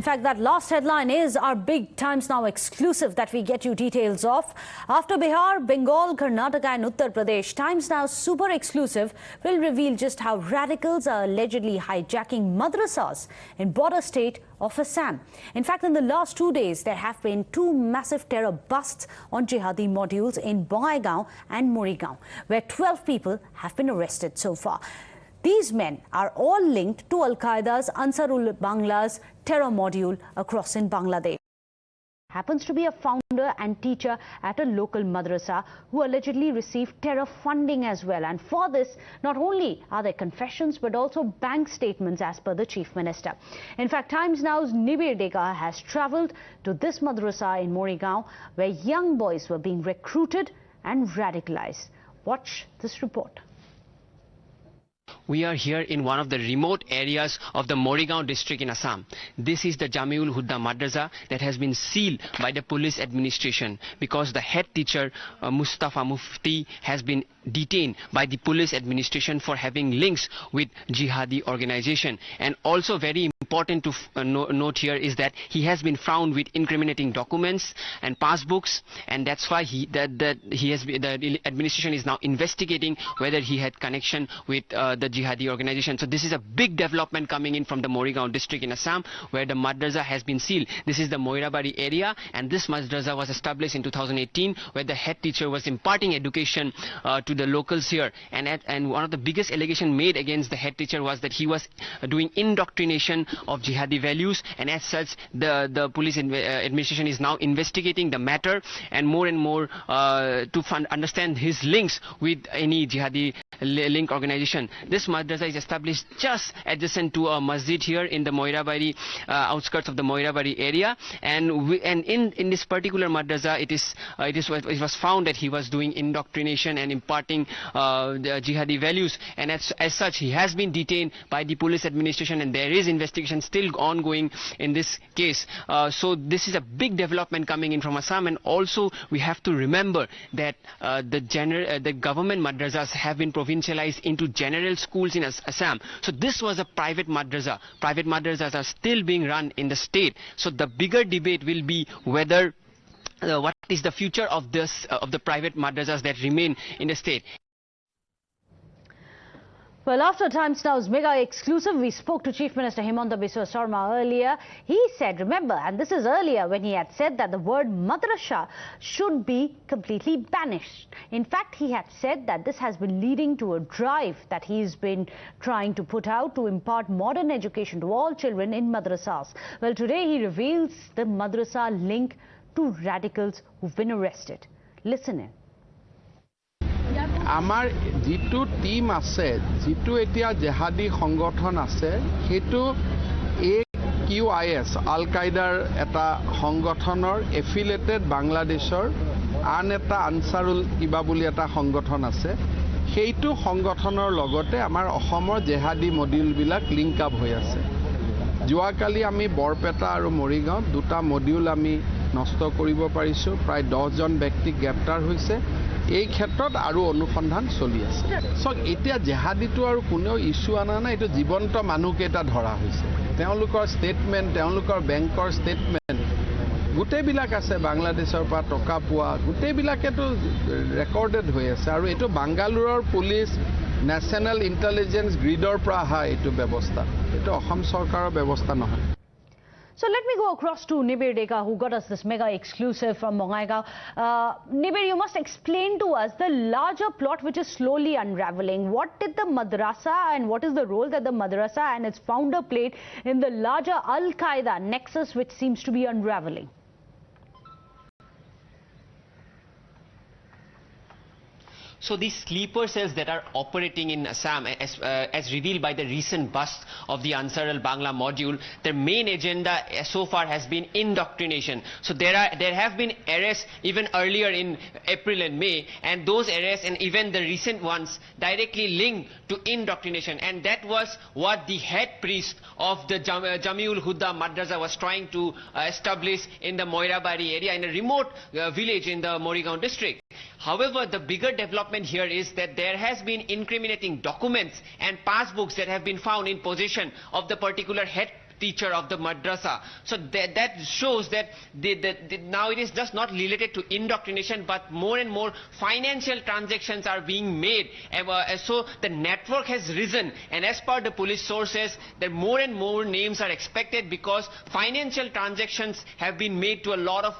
In fact, that last headline is our big Times Now exclusive that we get you details of. After Bihar, Bengal, Karnataka and Uttar Pradesh, Times Now's super exclusive will reveal just how radicals are allegedly hijacking madrasas in border state of Assam. In fact, in the last 2 days, there have been 2 massive terror busts on Jihadi modules in Morigaon and Morigaon, where 12 people have been arrested so far. These men are all linked to Al-Qaeda's Ansarullah Bangla's terror module across in Bangladesh. Happens to be a founder and teacher at a local madrasa who allegedly received terror funding as well. And for this, not only are there confessions but also bank statements as per the Chief Minister. In fact, Times Now's Nibras has travelled to this madrasa in Morigaon where young boys were being recruited and radicalized. Watch this report. We are here in one of the remote areas of the Morigaon district in Assam. This is the Jamiul Huda Madrasa that has been sealed by the police administration because the head teacher Mustafa Mufti has been detained by the police administration for having links with Jihadi organization. And also very important to note here is that he has been found with incriminating documents and passbooks, and that's why the administration is now investigating whether he had connection with the Jihadi organization. So this is a big development coming in from the Morigaon district in Assam, where the madrasa has been sealed. This is the Moirabari area, and this madrasa was established in 2018, where the head teacher was imparting education to the locals here. And one of the biggest allegations made against the head teacher was that he was doing indoctrination of Jihadi values, and as such the police administration is now investigating the matter and more to understand his links with any Jihadi link organization. This madrasa is established just adjacent to a masjid here in the Moirabari outskirts of the Moirabari area, and in this particular madrasa it was found that he was doing indoctrination and imparting the Jihadi values, and as such he has been detained by the police administration, and there is investigation still ongoing in this case. So this is a big development coming in from Assam, and also we have to remember that the government madrasas have been provincialized into general schools in Assam. So this was a private madrasa. Private madrasas are still being run in the state. So the bigger debate will be whether what is the future of the private madrasas that remain in the state. Well, after Times Now's mega exclusive, we spoke to Chief Minister Himanta Biswa Sarma earlier. He said, remember, and this is earlier when he had said that the word madrasa should be completely banished. In fact, he had said that this has been leading to a drive that he's been trying to put out to impart modern education to all children in madrasas. Well, today he reveals the madrasa link to radicals who've been arrested. Listen in. আমাৰ যেটো team আছে যেটো এতিয়া জেহাদি সংগঠন আছে হেতু AQIS আল-কায়দাৰ এটা সংগঠনৰ এফিলিয়েটেড বাংলাদেশৰ আন এটা আনসাৰুল কিবা বুলি এটা সংগঠন আছে সেইটো সংগঠনৰ লগতে আমাৰ অসমৰ জেহাদি মডিউল বিলাক লিংক আপ হৈ আছে যোৱাকালি আমি বৰপেটা আৰু মৰিগাঁও দুটা মডিউল আমি নষ্ট কৰিব পাৰিছো প্ৰায় 10 জন ব্যক্তি গ্ৰেপ্তাৰ হৈছে এই ক্ষেত্ৰত আৰু অনুসন্ধান চলি আছে সক এতিয়া জেহাদিটো আৰু কোনো ইস্যু আনা নাই এটো জীৱন্ত মানুহকেটা ধৰা হৈছে তেওঁলোকৰ ষ্টেটমেন্ট তেওঁলোকৰ বেংকৰ ষ্টেটমেন্ট গুটেবিলাক আছে বাংলাদেশৰ পৰা টকা পোৱা গুটেবিলাকেটো ৰেকৰ্ডেড হৈ আছে আৰু এটো বাংগালুৰৰ পুলিশ ন্যাশনাল ইন্টেলিজেন্স গ্ৰিডৰ পৰা হা এটো ব্যৱস্থা এটো অসম চৰকাৰৰ ব্যৱস্থা নহয়. So let me go across to Nibir Deka, who got us this mega exclusive from Bongaigaon. Nibir, you must explain to us the larger plot which is slowly unraveling. What did the madrasa and what is the role that the madrasa and its founder played in the larger Al-Qaeda nexus which seems to be unraveling? So these sleeper cells that are operating in Assam, as revealed by the recent bust of the Ansarullah Bangla module, their main agenda so far has been indoctrination. So there have been arrests even earlier in April and May, and those arrests and even the recent ones directly linked to indoctrination, and that was what the head priest of the Jamiul Huda Madrasa was trying to establish in the Moirabari area, in a remote village in the Morigaon district. However, the bigger development here is that there has been incriminating documents and passbooks that have been found in possession of the particular head teacher of the madrasa. So that shows that now it is just not related to indoctrination, but more and more financial transactions are being made. So the network has risen, and as per the police sources, that more and more names are expected because financial transactions have been made to a lot of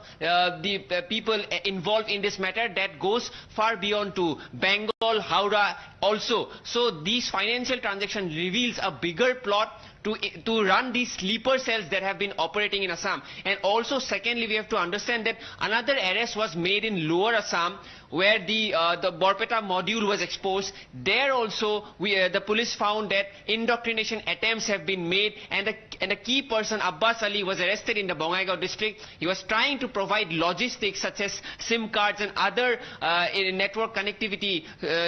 the people involved in this matter that goes far beyond to Bengal, Howrah also. So these financial transactions reveals a bigger plot to run these sleeper cells that have been operating in Assam. And also secondly, we have to understand that another arrest was made in lower Assam, where the Barpeta module was exposed. There also the police found that indoctrination attempts have been made, and a key person, Abbas Ali, was arrested in the Bongaigaon district. He was trying to provide logistics such as SIM cards and other network connectivity.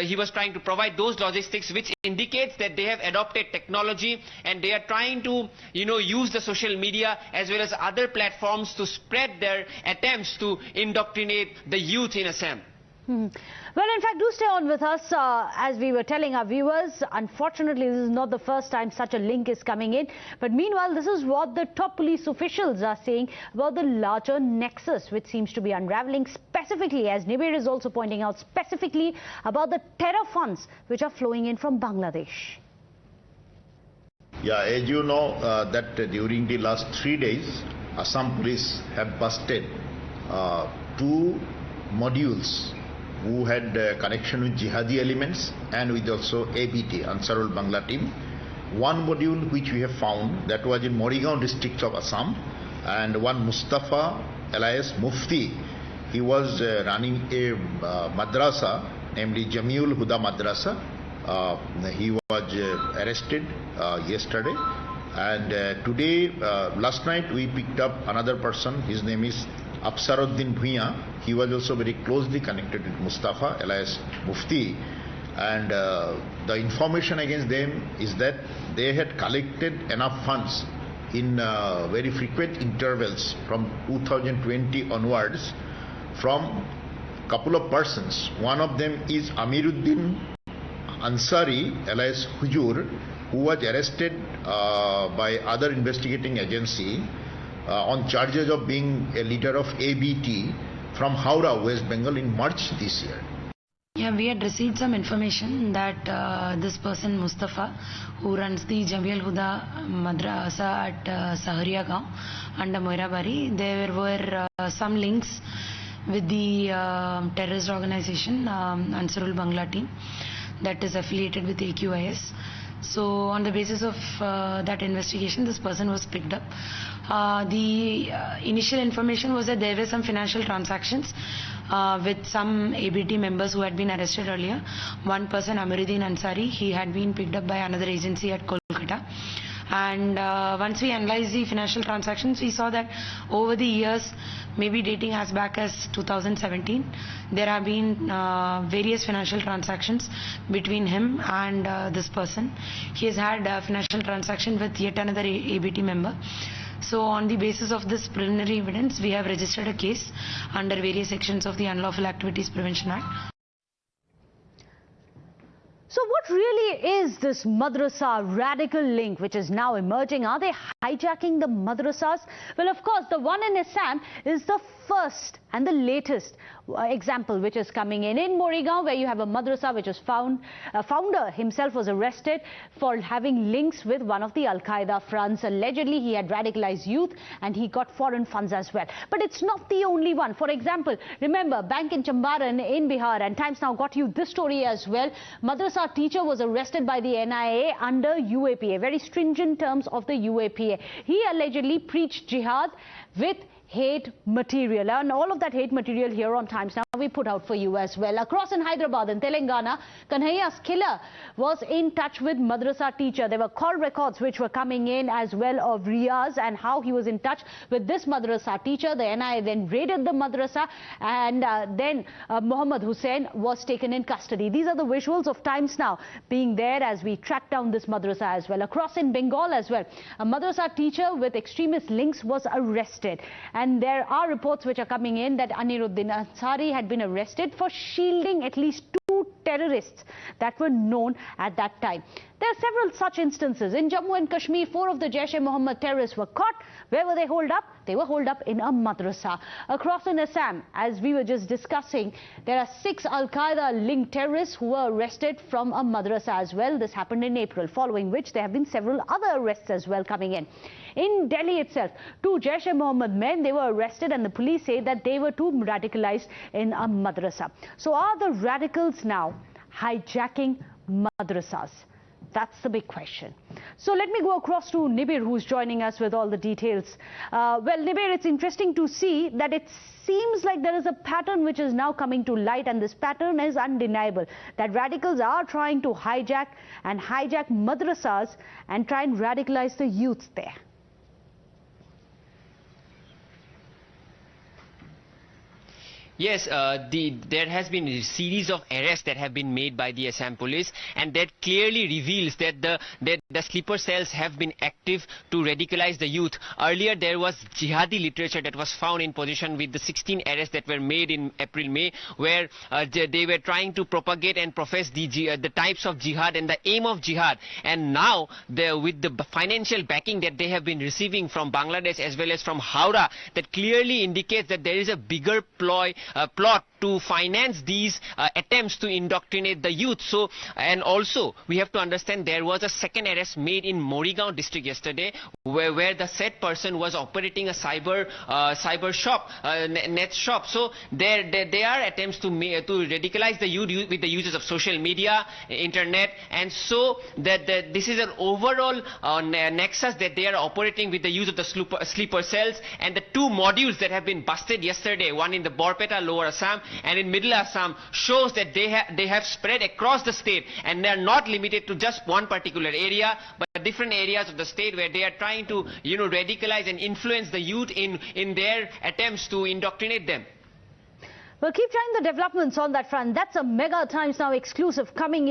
He was trying to provide those logistics, which indicates that they have adopted technology and they are trying to use the social media as well as other platforms to spread their attempts to indoctrinate the youth in Assam. Well, in fact, do stay on with us. As we were telling our viewers, unfortunately, this is not the first time such a link is coming in. But meanwhile, this is what the top police officials are saying about the larger nexus, which seems to be unraveling specifically, as Nibras is also pointing out, specifically about the terror funds which are flowing in from Bangladesh. Yeah, as you know, that during the last 3 days, Assam police have busted 2 modules who had connection with Jihadi elements and with also ABT, Ansarullah Bangla Team. One module which we have found that was in Morigaon district of Assam, and one Mustafa alias Mufti. He was running a madrasa, namely Jamiul Huda Madrassa. He was arrested yesterday, and today, last night we picked up another person. His name is Afsaruddin Bhuiya. He was also very closely connected with Mustafa alias Mufti, and the information against them is that they had collected enough funds in very frequent intervals from 2020 onwards from couple of persons. One of them is Amiruddin Ansari alias Hujur, who was arrested by other investigating agency on charges of being a leader of ABT from Howrah, West Bengal in March this year. Yeah, we had received some information that this person Mustafa, who runs the Jamiul Huda Madrassa at Sahariya under Moirabari, there were some links with the terrorist organization Ansarullah Bangla Team that is affiliated with AQIS. So on the basis of that investigation, this person was picked up. The initial information was that there were some financial transactions with some ABT members who had been arrested earlier. One person, Amiruddin Ansari, he had been picked up by another agency at Kolkata. And once we analyzed the financial transactions, we saw that over the years, maybe dating as back as 2017, there have been various financial transactions between him and this person. He has had a financial transaction with yet another ABT member. So on the basis of this preliminary evidence, we have registered a case under various sections of the Unlawful Activities Prevention Act. So what really is this madrasa radical link which is now emerging? Are they hijacking the madrasas? Well, of course, the one in Assam is the first and the latest example which is coming in Morigaon, where you have a madrasa which was founder himself was arrested for having links with one of the Al-Qaeda fronts. Allegedly, he had radicalized youth and he got foreign funds as well. But it's not the only one. For example, remember, bank in Chambaran in Bihar, and Times Now got you this story as well. Madrasa teacher was arrested by the NIA under UAPA, very stringent terms of the UAPA. He allegedly preached jihad with hate material, and all of that hate material here on Times Now we put out for you as well. Across in Hyderabad and Telangana, Kanhaiya's killer was in touch with madrasa teacher. There were call records which were coming in as well of Riaz and how he was in touch with this madrasa teacher. The NIA then raided the madrasa, and then Muhammad Hussain was taken in custody. These are the visuals of Times Now being there as we track down this madrasa as well. Across in Bengal as well, a madrasa teacher with extremist links was arrested. And there are reports which are coming in that Amiruddin Ansari had been arrested for shielding at least 2 terrorists that were known at that time. There are several such instances. In Jammu and Kashmir, 4 of the Jaish-e-Mohammed terrorists were caught. Where were they holed up? They were holed up in a madrasa. Across in Assam, as we were just discussing, there are 6 Al-Qaeda-linked terrorists who were arrested from a madrasa as well. This happened in April, following which there have been several other arrests as well coming in. In Delhi itself, 2 Jaish-e-Mohammed men, they were arrested, and the police say that they were too radicalized in a madrasa. So are the radicals now hijacking madrasas? That's the big question. So let me go across to Nibir, who's joining us with all the details. Well, Nibir, it's interesting to see that it seems like there is a pattern which is now coming to light, and this pattern is undeniable, that radicals are trying to hijack madrasas and try and radicalize the youth there. Yes, there has been a series of arrests that have been made by the Assam police, and that clearly reveals that the sleeper cells have been active to radicalize the youth. Earlier, there was jihadi literature that was found in position with the 16 arrests that were made in April-May, where they were trying to propagate and profess the types of jihad and the aim of jihad. And now, with the financial backing that they have been receiving from Bangladesh as well as from Howrah, that clearly indicates that there is a bigger plot to finance these attempts to indoctrinate the youth. So, and also we have to understand there was a second arrest made in Morigaon district yesterday, where the said person was operating a cyber shop, net shop. So there are attempts to radicalize the youth with the uses of social media, internet, and so that this is an overall nexus that they are operating with the use of the sleeper cells. And the 2 modules that have been busted yesterday, one in the Barpeta, Lower Assam, and in Middle Assam, shows that they have spread across the state, and they are not limited to just one particular area, but different areas of the state where they are trying to radicalize and influence the youth in their attempts to indoctrinate them. We'll keep trying the developments on that front. That's a Mega Times Now exclusive coming in.